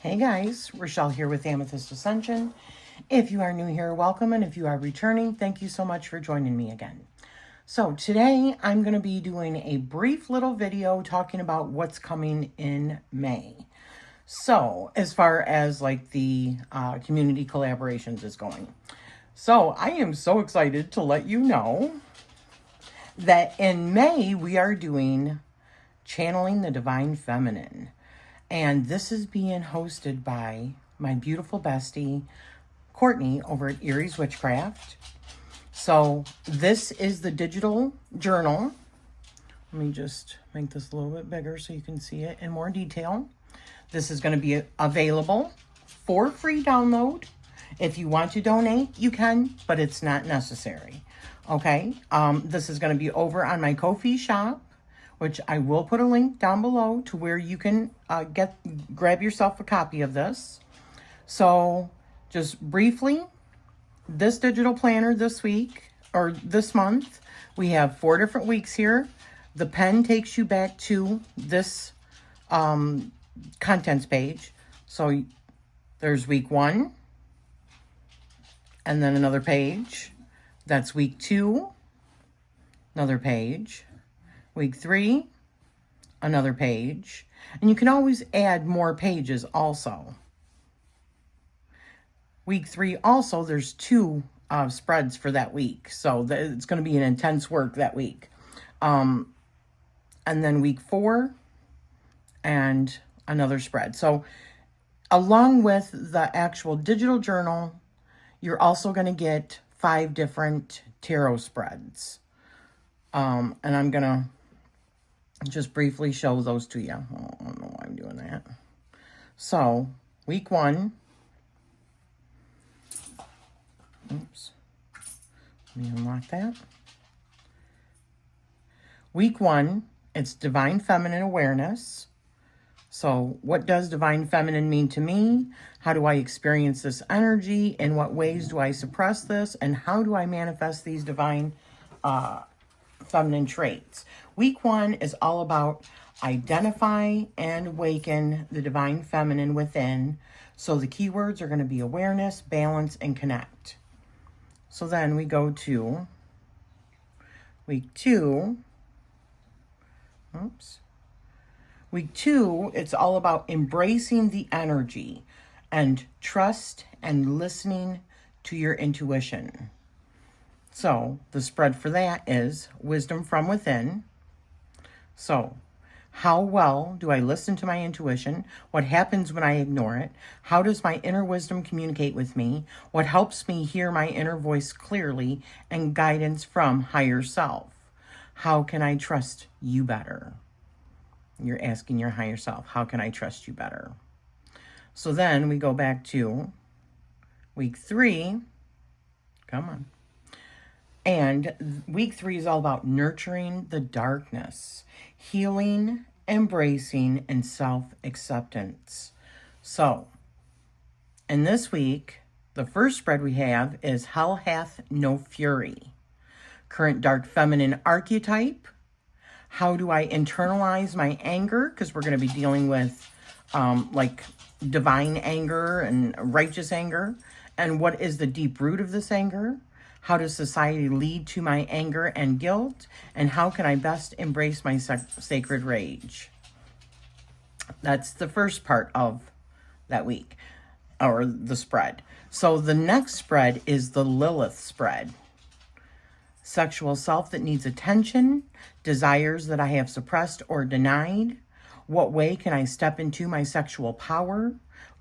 Hey guys, Rochelle here with Amethyst Ascension. If you are new here, welcome, and if you are returning, thank you so much for joining me again. So today I'm going to be doing a brief little video talking about what's coming in May. So as far as like the community collaborations is going. So I am so excited to let you know that in May we are doing Channeling the Divine Feminine. And this is being hosted by my beautiful bestie, Cortney, over at Erie's Witchcraft. So this is the digital journal. Let me just make this a little bit bigger so you can see it in more detail. This is going to be available for free download. If you want to donate, you can, but it's not necessary. Okay, this is going to be over on my Ko-fi shop, which I will put a link down below to where you can grab yourself a copy of this. So just briefly, this digital planner this week, or this month, we have 4 different weeks here. The pen takes you back to this contents page. So there's week 1, and then another page. That's week 2, another page. Week 3, another page. And you can always add more pages also. Week 3 also, there's 2 spreads for that week. So it's going to be an intense work that week. And then week 4 and another spread. So along with the actual digital journal, you're also going to get 5 different tarot spreads. And I'm going to just briefly show those to you. I don't know why I'm doing that. So, week 1. Oops. Let me unlock that. Week 1, it's Divine Feminine Awareness. So, what does Divine Feminine mean to me? How do I experience this energy? In what ways do I suppress this? And how do I manifest these divine feminine traits? Week 1 is all about identify and awaken the divine feminine within. So the keywords are going to be awareness, balance, and connect. So then we go to week 2. Oops. Week 2, it's all about embracing the energy and trust and listening to your intuition. So the spread for that is Wisdom from Within. So how well do I listen to my intuition? What happens when I ignore it? How does my inner wisdom communicate with me? What helps me hear my inner voice clearly and guidance from higher self? How can I trust you better? You're asking your higher self, how can I trust you better? So then we go back to week 3. Come on. And week 3 is all about nurturing the darkness, healing, embracing, and self-acceptance. So, in this week, the first spread we have is Hell Hath No Fury. Current dark feminine archetype. How do I internalize my anger? Because we're going to be dealing with like divine anger and righteous anger. And what is the deep root of this anger? How does society lead to my anger and guilt? And how can I best embrace my sacred rage? That's the first part of that week, or the spread. So the next spread is the Lilith spread. Sexual self that needs attention, desires that I have suppressed or denied. What way can I step into my sexual power?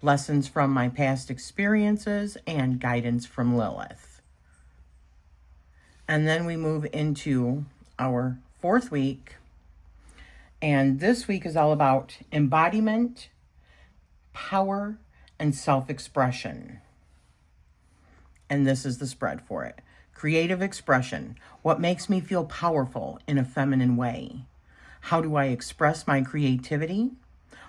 Lessons from my past experiences and guidance from Lilith. And then we move into our 4th week. And this week is all about embodiment, power, and self-expression. And this is the spread for it. Creative expression. What makes me feel powerful in a feminine way? How do I express my creativity?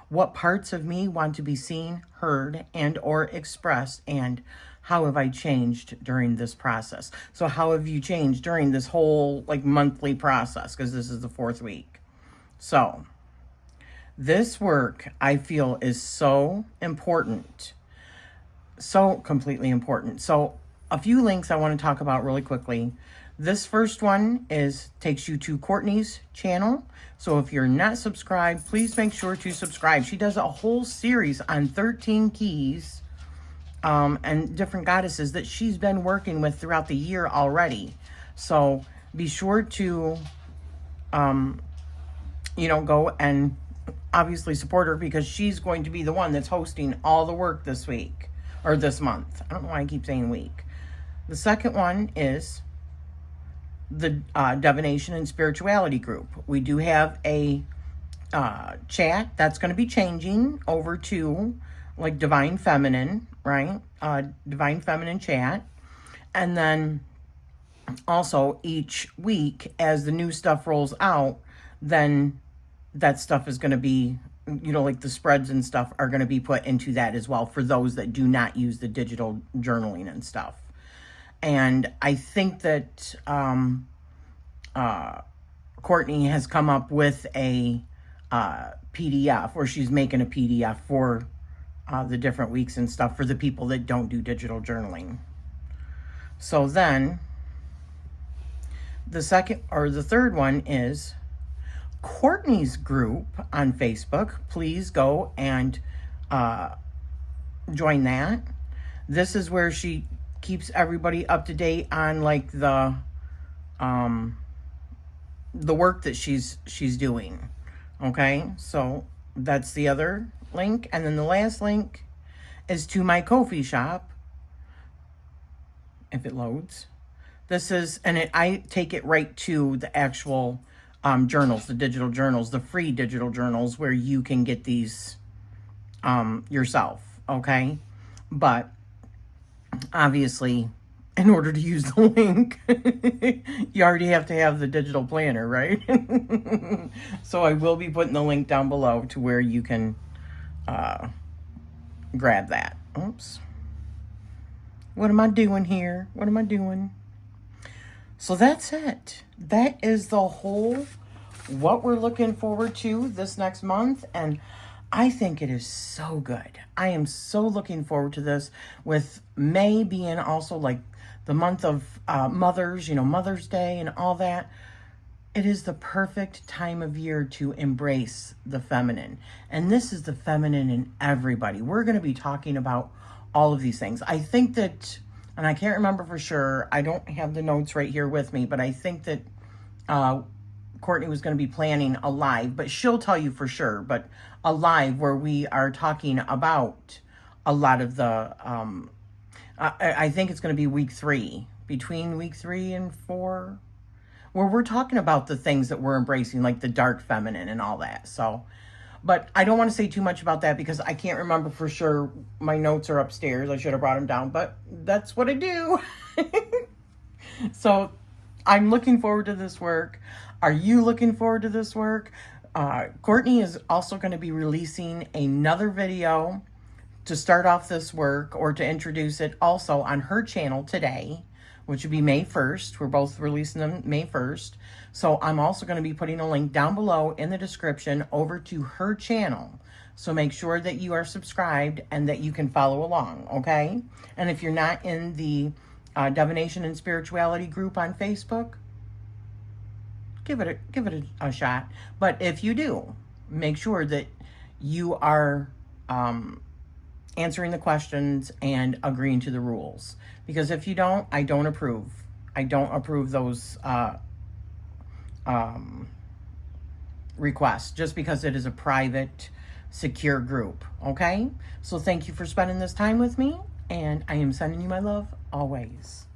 What parts of me want to be seen, heard, and or expressed? And how have I changed during this process? So how have you changed during this whole like monthly process? Because this is the 4th week. So This work, I feel, is so important. So completely important. So a few links I want to talk about really quickly. This first one takes you to Cortney's channel. So if you're not subscribed, please make sure to subscribe. She does a whole series on 13 keys and different goddesses that she's been working with throughout the year already. So be sure to, go and obviously support her, because she's going to be the one that's hosting all the work this week or this month. I don't know why I keep saying week. The second one is the Divination and Spirituality group. We do have a chat that's going to be changing over to like Divine Feminine, right? Divine Feminine chat. And then also each week as the new stuff rolls out, then that stuff is going to be, like the spreads and stuff are going to be put into that as well for those that do not use the digital journaling and stuff. And I think that Cortney has come up with a PDF, or she's making a PDF for the different weeks and stuff for the people that don't do digital journaling. So then the third one is Cortney's group on Facebook. Please go and join that. This is where she keeps everybody up to date on like the work that she's doing. Okay, so that's the other link. And then the last link is to my Ko-fi shop, if it loads. This is, and I take it right to the actual journals, the digital journals, the free digital journals, where you can get these yourself, okay? But obviously, in order to use the link, you already have to have the digital planner, right? So I will be putting the link down below to where you can grab that. Oops. What am I doing here? What am I doing? So that's it. That is the whole, what we're looking forward to this next month. And I think it is so good. I am so looking forward to this, with May being also like the month of mothers, Mother's Day and all that. It is the perfect time of year to embrace the feminine. And this is the feminine in everybody. We're going to be talking about all of these things. I think that, and I can't remember for sure, I don't have the notes right here with me, but I think that Cortney was going to be planning a live, but she'll tell you for sure, but a live where we are talking about a lot of the, I think it's going to be week 3, between week 3 and 4, where we're talking about the things that we're embracing, like the dark feminine and all that. So, but I don't want to say too much about that because I can't remember for sure. My notes are upstairs. I should have brought them down, but that's what I do. So I'm looking forward to this work. Are you looking forward to this work? Cortney is also going to be releasing another video to start off this work, or to introduce it, also on her channel today, which would be May 1st. We're both releasing them May 1st. So I'm also going to be putting a link down below in the description over to her channel. So make sure that you are subscribed and that you can follow along, okay? And if you're not in the Divination and Spirituality group on Facebook, give it a shot. But if you do, make sure that you are answering the questions and agreeing to the rules. Because if you don't, I don't approve. I don't approve those requests, just because it is a private, secure group. Okay? So thank you for spending this time with me, and I am sending you my love always.